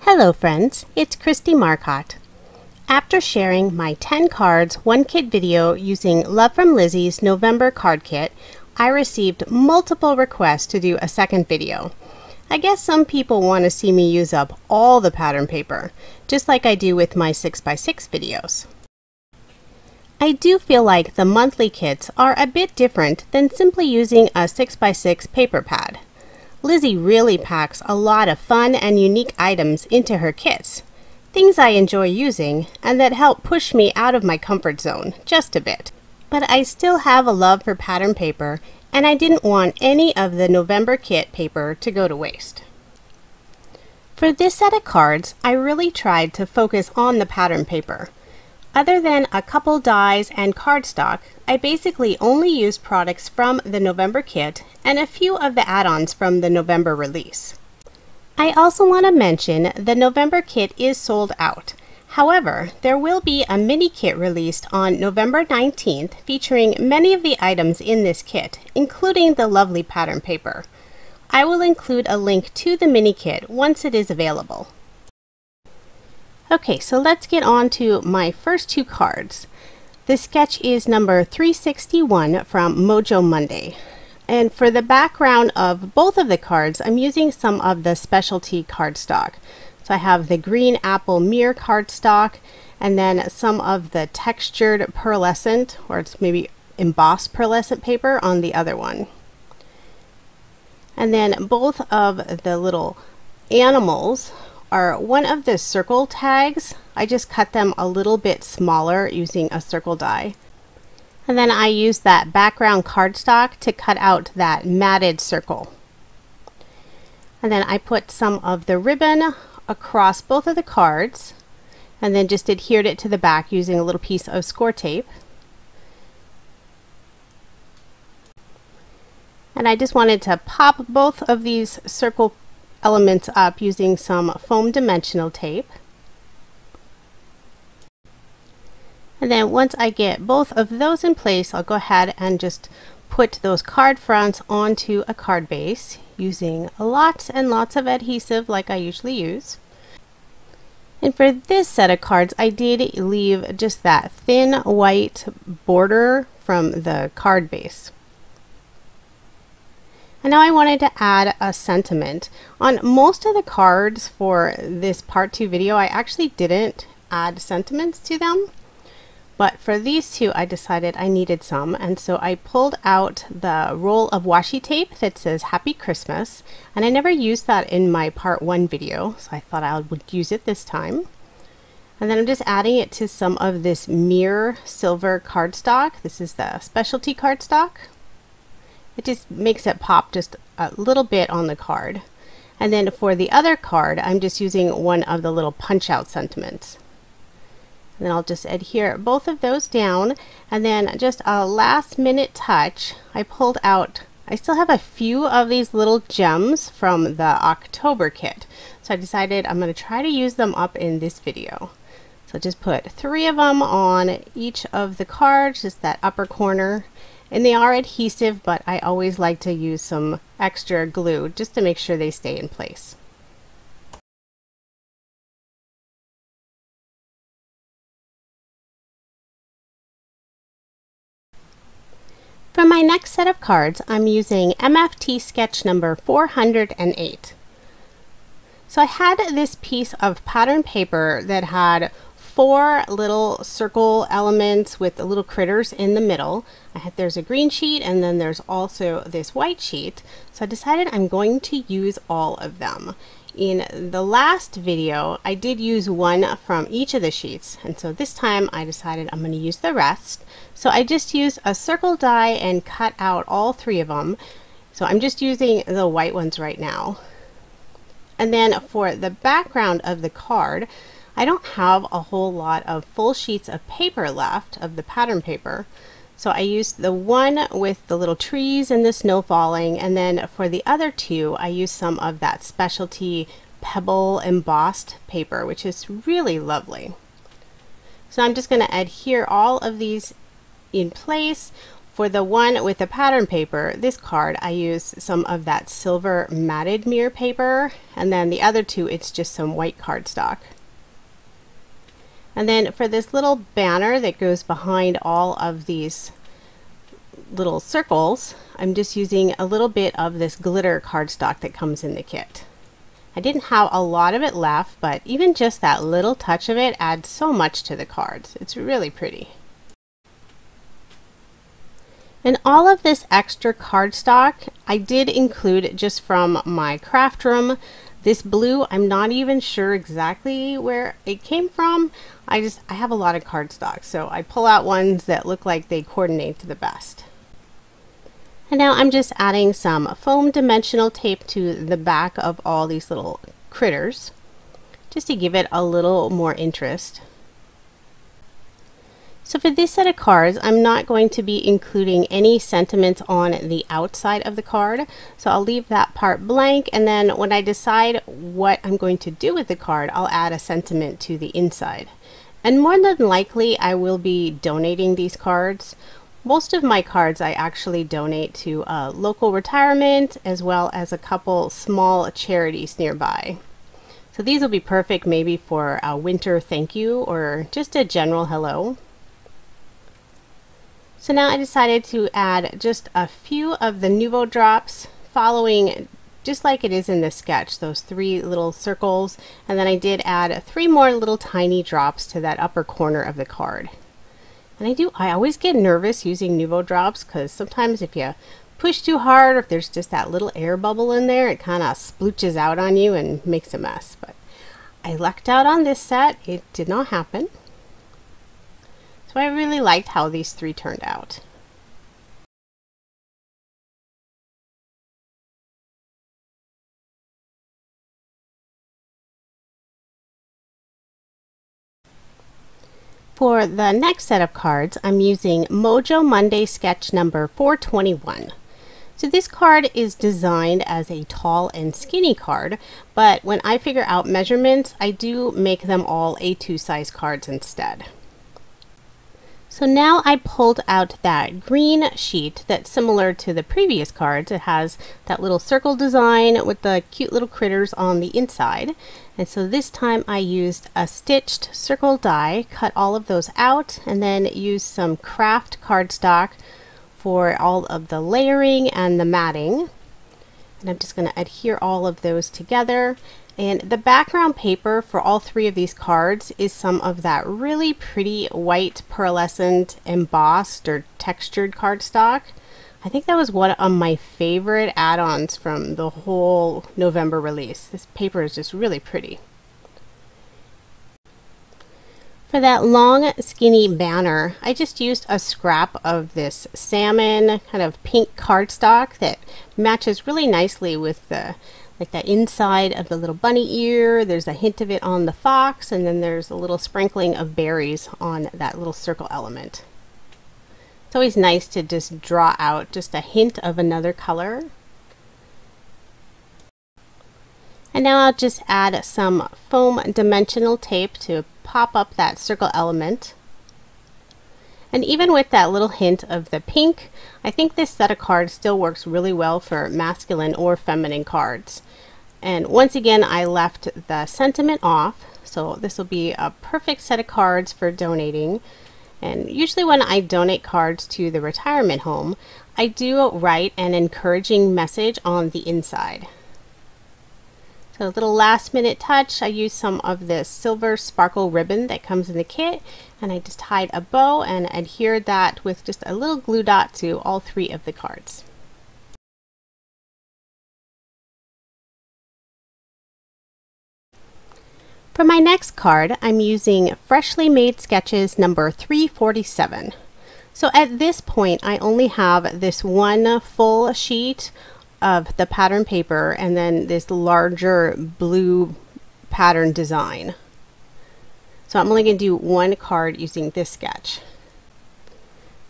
Hello friends, it's Kristie Marcotte. After sharing my 10 cards, 1 kit video using Love From Lizi's November card kit, I received multiple requests to do a second video. I guess some people want to see me use up all the pattern paper, just like I do with my 6x6 videos. I do feel like the monthly kits are a bit different than simply using a 6x6 paper pad. Lizi really packs a lot of fun and unique items into her kits, things I enjoy using and that help push me out of my comfort zone just a bit. But I still have a love for pattern paper, and I didn't want any of the November kit paper to go to waste. For this set of cards, I really tried to focus on the pattern paper. Other than a couple dies and cardstock, I basically only used products from the November kit and a few of the add-ons from the November release. I also want to mention the November kit is sold out. However, there will be a mini kit released on November 19th featuring many of the items in this kit, including the lovely pattern paper. I will include a link to the mini kit once it is available. Okay, so let's get on to my first 2 cards. The sketch is number 361 from Mojo Monday. And for the background of both of the cards, I'm using some of the specialty cardstock. So I have the green apple mirror cardstock and then some of the textured pearlescent, or it's maybe embossed pearlescent paper on the other one. And then both of the little animals are one of the circle tags. I just cut them a little bit smaller using a circle die. And then I use that background cardstock to cut out that matted circle. And then I put some of the ribbon across both of the cards and then just adhered it to the back using a little piece of score tape. And I just wanted to pop both of these circle elements up using some foam dimensional tape. And then once I get both of those in place, I'll go ahead and just put those card fronts onto a card base using lots and lots of adhesive like I usually use. And for this set of cards, I did leave just that thin white border from the card base. And now I wanted to add a sentiment. On most of the cards for this part 2 video, I actually didn't add sentiments to them. But for these 2, I decided I needed some. And so I pulled out the roll of washi tape that says Happy Christmas. And I never used that in my part 1 video, so I thought I would use it this time. And then I'm just adding it to some of this mirror silver cardstock. This is the specialty cardstock. It just makes it pop just a little bit on the card. And then for the other card, I'm just using one of the little punch out sentiments. And then I'll just adhere both of those down. And then just a last minute touch, I pulled out, I still have a few of these little gems from the October kit. So I decided I'm going to try to use them up in this video. So just put 3 of them on each of the cards, just that upper corner. And they are adhesive, but I always like to use some extra glue just to make sure they stay in place. For my next set of cards, I'm using MFT sketch number 408. So I had this piece of pattern paper that had 4 little circle elements with the little critters in the middle. There's a green sheet and then there's also this white sheet. So I decided I'm going to use all of them. In the last video, I did use one from each of the sheets. And so this time I decided I'm going to use the rest. So I just used a circle die and cut out all 3 of them. So I'm just using the white ones right now. And then for the background of the card, I don't have a whole lot of full sheets of paper left of the pattern paper. So I used the one with the little trees and the snow falling, and then for the other 2, I used some of that specialty pebble embossed paper, which is really lovely. So I'm just going to adhere all of these in place. for the one with the pattern paper, this card, I used some of that silver matted mirror paper, and then the other two, it's just some white cardstock. And then for this little banner that goes behind all of these little circles, I'm just using a little bit of this glitter cardstock that comes in the kit. I didn't have a lot of it left, but even just that little touch of it adds so much to the cards. It's really pretty. And all of this extra cardstock I did include just from my craft room. This blue, I'm not even sure exactly where it came from. I have a lot of cardstock, so I pull out ones that look like they coordinate the best. And now I'm just adding some foam dimensional tape to the back of all these little critters, just to give it a little more interest. So for this set of cards, I'm not going to be including any sentiments on the outside of the card. So I'll leave that part blank, and then when I decide what I'm going to do with the card, I'll add a sentiment to the inside. And more than likely, I will be donating these cards. Most of my cards I actually donate to a local retirement, as well as a couple small charities nearby. So these will be perfect maybe for a winter thank you or just a general hello. So now I decided to add just a few of the Nuvo drops, following just like it is in the sketch, those 3 little circles, and then I did add 3 more little tiny drops to that upper corner of the card. And I always get nervous using Nuvo drops, because sometimes if you push too hard, or if there's just that little air bubble in there, it kind of splooches out on you and makes a mess. But I lucked out on this set. It did not happen. So I really liked how these 3 turned out. For the next set of cards, I'm using Mojo Monday sketch number 421. So this card is designed as a tall and skinny card, but when I figure out measurements, I do make them all A2 size cards instead. So now I pulled out that green sheet that's similar to the previous cards. It has that little circle design with the cute little critters on the inside. And so this time I used a stitched circle die, cut all of those out, and then used some craft cardstock for all of the layering and the matting. And I'm just going to adhere all of those together. And the background paper for all 3 of these cards is some of that really pretty white pearlescent embossed or textured cardstock. I think that was one of my favorite add-ons from the whole November release. This paper is just really pretty. For that long skinny banner, I just used a scrap of this salmon kind of pink cardstock that matches really nicely with the inside of the little bunny ear. There's a hint of it on the fox, and then there's a little sprinkling of berries on that little circle element. It's always nice to just draw out just a hint of another color. And now I'll just add some foam dimensional tape to pop up that circle element. And even with that little hint of the pink, I think this set of cards still works really well for masculine or feminine cards. And once again, I left the sentiment off, so this will be a perfect set of cards for donating. And usually when I donate cards to the retirement home, I do write an encouraging message on the inside. So a little last minute touch, I used some of this silver sparkle ribbon that comes in the kit, and I just tied a bow and adhered that with just a little glue dot to all 3 of the cards. For my next card, I'm using Freshly Made Sketches number 347. So at this point, I only have this one full sheet of the pattern paper and then this larger blue pattern design. So I'm only going to do 1 card using this sketch.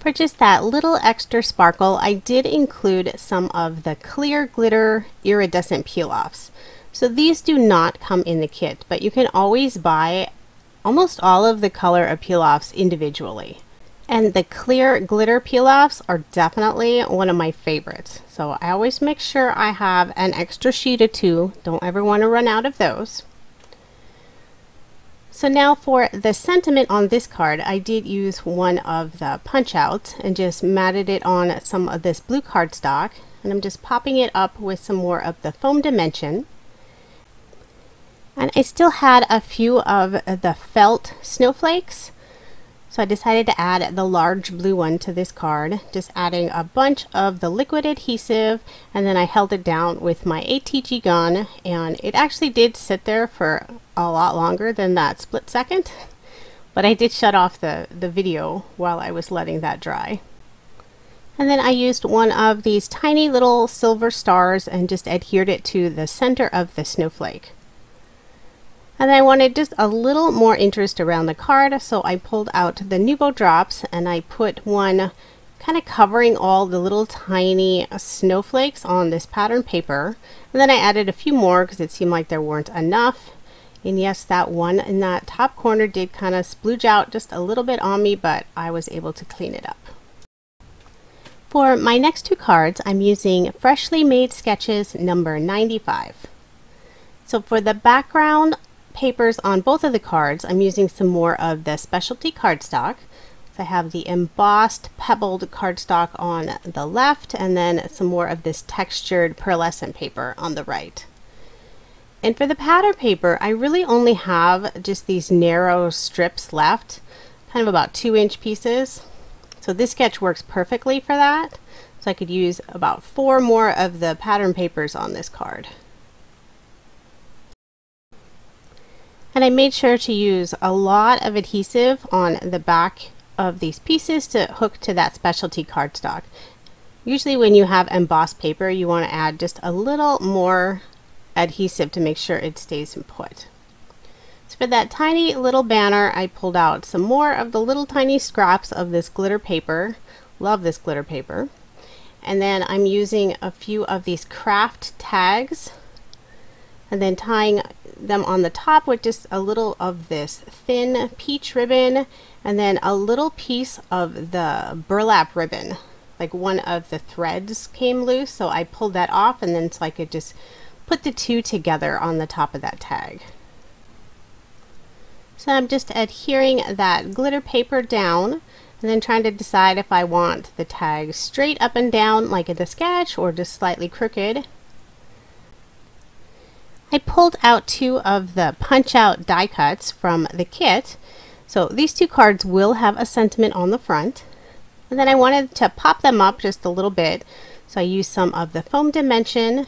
For just that little extra sparkle, I did include some of the clear glitter iridescent peel-offs. So these do not come in the kit, but you can always buy almost all of the color of peel-offs individually. And the clear glitter peel-offs are definitely one of my favorites. So I always make sure I have an extra sheet or two. Don't ever want to run out of those. So now for the sentiment on this card, I did use one of the punch outs and just matted it on some of this blue cardstock. And I'm just popping it up with some more of the foam dimension. And I still had a few of the felt snowflakes. So I decided to add the large blue one to this card, just adding a bunch of the liquid adhesive, and then I held it down with my ATG gun, and it actually did sit there for a lot longer than that split second, but I did shut off the video while I was letting that dry. And then I used one of these tiny little silver stars and just adhered it to the center of the snowflake. And I wanted just a little more interest around the card, so I pulled out the Nuvo drops and I put one kind of covering all the little tiny snowflakes on this pattern paper. And then I added a few more because it seemed like there weren't enough. And yes, that one in that top corner did kind of splooge out just a little bit on me, but I was able to clean it up. For my next two cards, I'm using Freshly Made Sketches number 95. So for the background papers on both of the cards, I'm using some more of the specialty cardstock. So I have the embossed pebbled cardstock on the left, and then some more of this textured pearlescent paper on the right. And for the pattern paper, I really only have just these narrow strips left, kind of about 2-inch pieces. So this sketch works perfectly for that. So I could use about 4 more of the pattern papers on this card. And I made sure to use a lot of adhesive on the back of these pieces to hook to that specialty cardstock. Usually when you have embossed paper, you want to add just a little more adhesive to make sure it stays in put. So for that tiny little banner, I pulled out some more of the little tiny scraps of this glitter paper. Love this glitter paper. And then I'm using a few of these craft tags, and then tying them on the top with just a little of this thin peach ribbon, and then a little piece of the burlap ribbon. Like one of the threads came loose, so I pulled that off, and then so I could just put the two together on the top of that tag. So I'm just adhering that glitter paper down, and then trying to decide if I want the tag straight up and down like in the sketch or just slightly crooked. I pulled out 2 of the punch out die cuts from the kit. So these 2 cards will have a sentiment on the front. And then I wanted to pop them up just a little bit. So I used some of the foam dimension.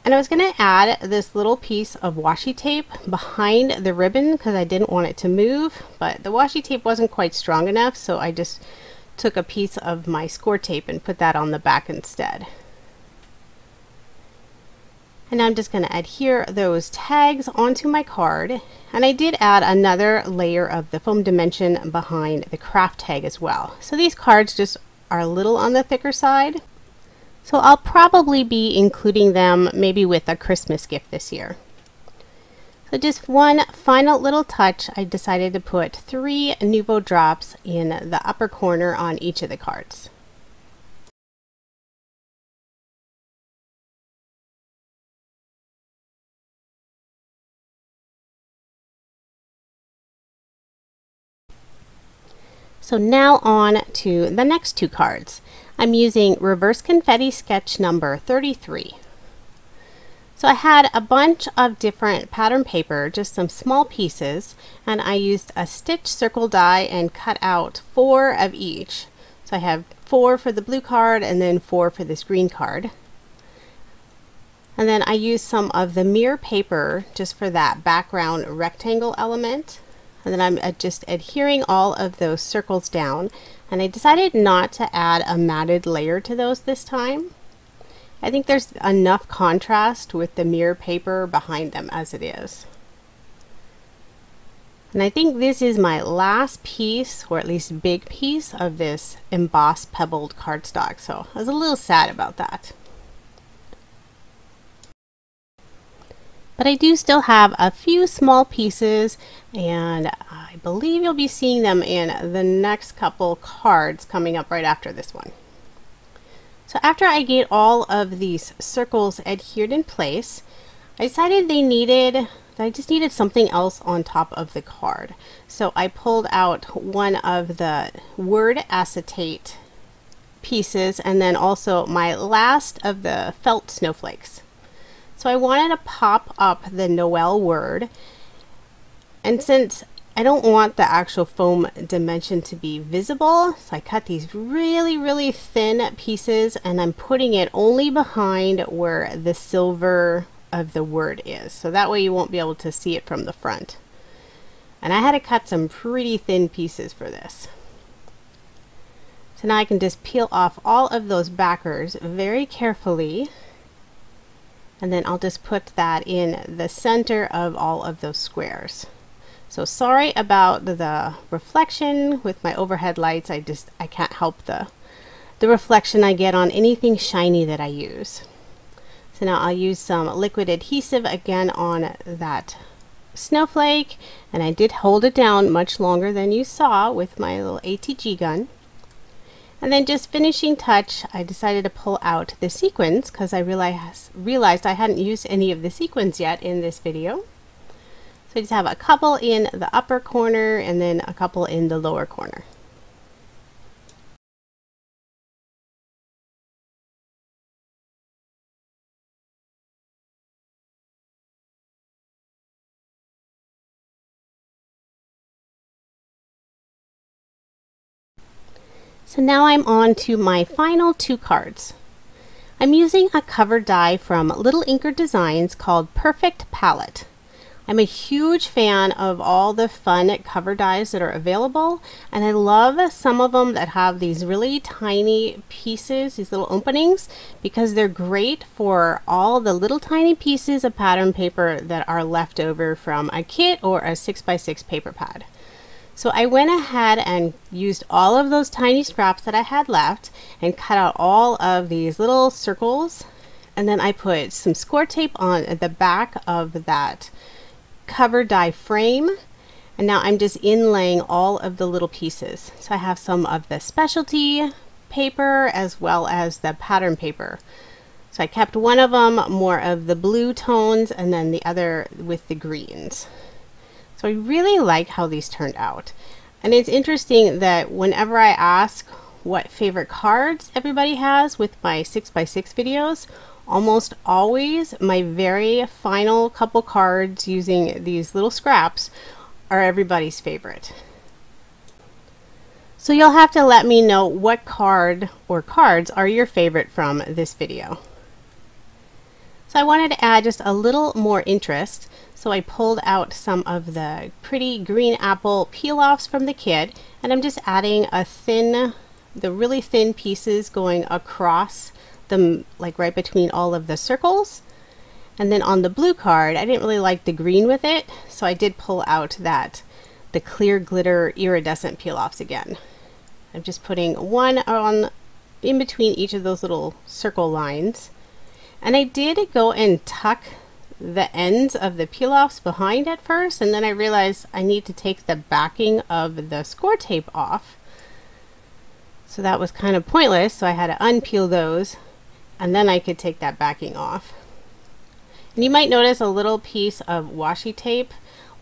And I was going to add this little piece of washi tape behind the ribbon because I didn't want it to move. But the washi tape wasn't quite strong enough, so I just took a piece of my score tape and put that on the back instead. And I'm just going to adhere those tags onto my card. And I did add another layer of the foam dimension behind the craft tag as well. So these cards just are a little on the thicker side. So I'll probably be including them maybe with a Christmas gift this year. So just one final little touch, I decided to put 3 Nuvo drops in the upper corner on each of the cards. So now on to the next 2 cards. I'm using Reverse Confetti sketch number 33. So I had a bunch of different pattern paper, just some small pieces, and I used a stitch circle die and cut out 4 of each. So I have 4 for the blue card and then 4 for this green card. And then I used some of the mirror paper just for that background rectangle element. And then I'm just adhering all of those circles down. And I decided not to add a matted layer to those this time. I think there's enough contrast with the mirror paper behind them as it is. And I think this is my last piece, or at least big piece, of this embossed pebbled cardstock. So I was a little sad about that. But I do still have a few small pieces, and I believe you'll be seeing them in the next couple cards coming up right after this one. So after I get all of these circles adhered in place, I decided I just needed something else on top of the card. So I pulled out one of the word acetate pieces and then also my last of the felt snowflakes. So I wanted to pop up the Noel word, and since I don't want the actual foam dimension to be visible, so I cut these really thin pieces and I'm putting it only behind where the silver of the word is, so that way you won't be able to see it from the front. And I had to cut some pretty thin pieces for this. So now I can just peel off all of those backers very carefully, and then I'll just put that in the center of all of those squares. So sorry about the reflection with my overhead lights. I can't help the reflection I get on anything shiny that I use. So now I'll use some liquid adhesive again on that snowflake, and I did hold it down much longer than you saw with my little ATG gun. And then just finishing touch, I decided to pull out the sequins because I realized I hadn't used any of the sequins yet in this video. So I just have a couple in the upper corner and then a couple in the lower corner. So now I'm on to my final two cards. I'm using a cover die from Little Inker Designs called Perfect Palette. I'm a huge fan of all the fun cover dies that are available, and I love some of them that have these really tiny pieces, these little openings, because they're great for all the little tiny pieces of pattern paper that are left over from a kit or a 6x6 paper pad. So I went ahead and used all of those tiny scraps that I had left and cut out all of these little circles, and then I put some score tape on the back of that cover die frame, and now I'm just inlaying all of the little pieces. So I have some of the specialty paper as well as the pattern paper. So I kept one of them more of the blue tones and then the other with the greens. So I really like how these turned out. And it's interesting that whenever I ask what favorite cards everybody has with my 6x6 videos, almost always my very final couple cards using these little scraps are everybody's favorite. So you'll have to let me know what card or cards are your favorite from this video. So I wanted to add just a little more interest, so I pulled out some of the pretty green apple peel-offs from the kit, and I'm just adding the really thin pieces going across them, like right between all of the circles. And then on the blue card, I didn't really like the green with it, so I did pull out the clear glitter iridescent peel-offs again. I'm just putting one on in between each of those little circle lines. And I did go and tuck the ends of the peel-offs behind at first, and then I realized I need to take the backing of the score tape off. So that was kind of pointless, so I had to unpeel those, and then I could take that backing off. And you might notice a little piece of washi tape.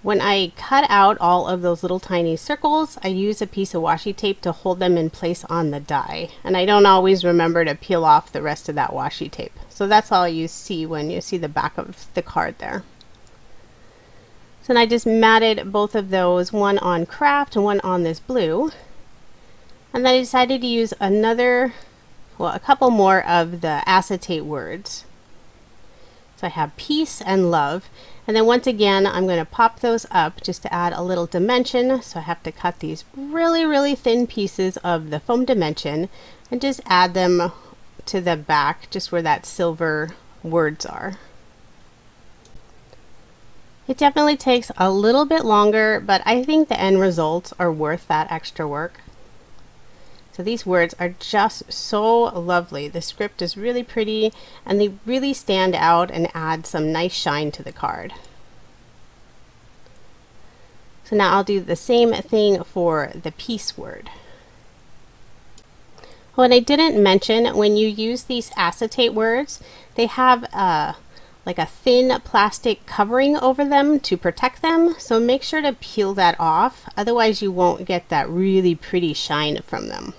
When I cut out all of those little tiny circles, I use a piece of washi tape to hold them in place on the die. And I don't always remember to peel off the rest of that washi tape. So that's all you see when you see the back of the card there. So then I just matted both of those, one on craft and one on this blue. And then I decided to use a couple more of the acetate words. So I have peace and love. And then once again, I'm going to pop those up just to add a little dimension. So I have to cut these really thin pieces of the foam dimension and just add them to the back, just where that silver words are. It definitely takes a little bit longer, but I think the end results are worth that extra work. So these words are just so lovely. The script is really pretty and they really stand out and add some nice shine to the card. So now I'll do the same thing for the peace word. What I didn't mention, when you use these acetate words, they have like a thin plastic covering over them to protect them. So make sure to peel that off. Otherwise you won't get that really pretty shine from them.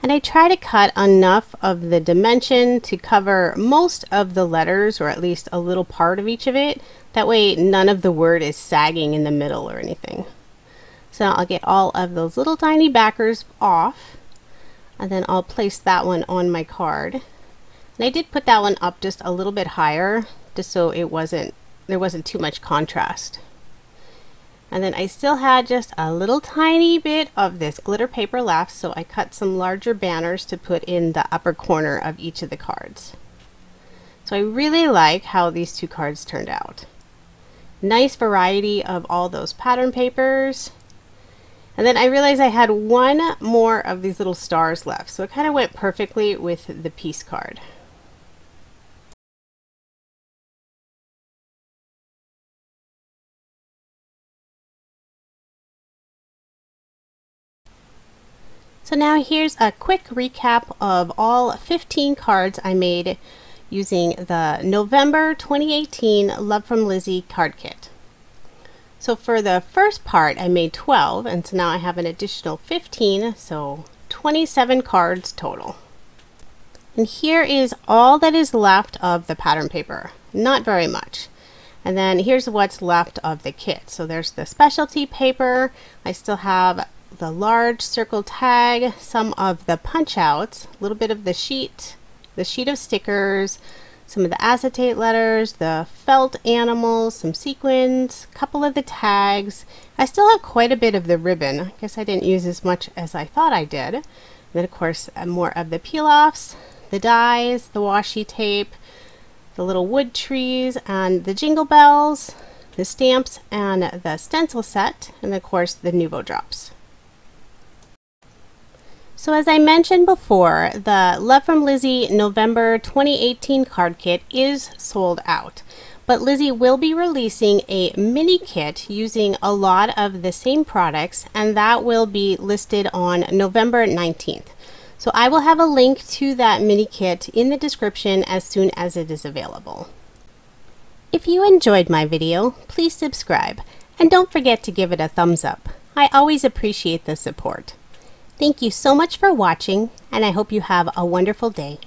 And I try to cut enough of the dimension to cover most of the letters, or at least a little part of each of it. That way none of the word is sagging in the middle or anything. So now I'll get all of those little tiny backers off, and then I'll place that one on my card. And I did put that one up just a little bit higher, just so there wasn't too much contrast. And then I still had just a little tiny bit of this glitter paper left, so I cut some larger banners to put in the upper corner of each of the cards. So I really like how these two cards turned out. Nice variety of all those pattern papers. And then I realized I had one more of these little stars left, so it kind of went perfectly with the peace card. So now here's a quick recap of all 15 cards I made using the November 2018 Love From Lizi card kit. So for the first part I made 12, and so now I have an additional 15, so 27 cards total. And here is all that is left of the pattern paper, not very much. And then here's what's left of the kit. So there's the specialty paper. I still have the large circle tag, some of the punch outs, a little bit of the sheet of stickers, some of the acetate letters, the felt animals, some sequins, a couple of the tags. I still have quite a bit of the ribbon. I guess I didn't use as much as I thought I did. And then of course more of the peel-offs, the dies, the washi tape, the little wood trees, and the jingle bells, the stamps, and the stencil set, and of course the Nuvo drops. So as I mentioned before, the Love From Lizi November 2018 card kit is sold out. But Lizi will be releasing a mini kit using a lot of the same products, and that will be listed on November 19th. So I will have a link to that mini kit in the description as soon as it is available. If you enjoyed my video, please subscribe, and don't forget to give it a thumbs up. I always appreciate the support. Thank you so much for watching, and I hope you have a wonderful day.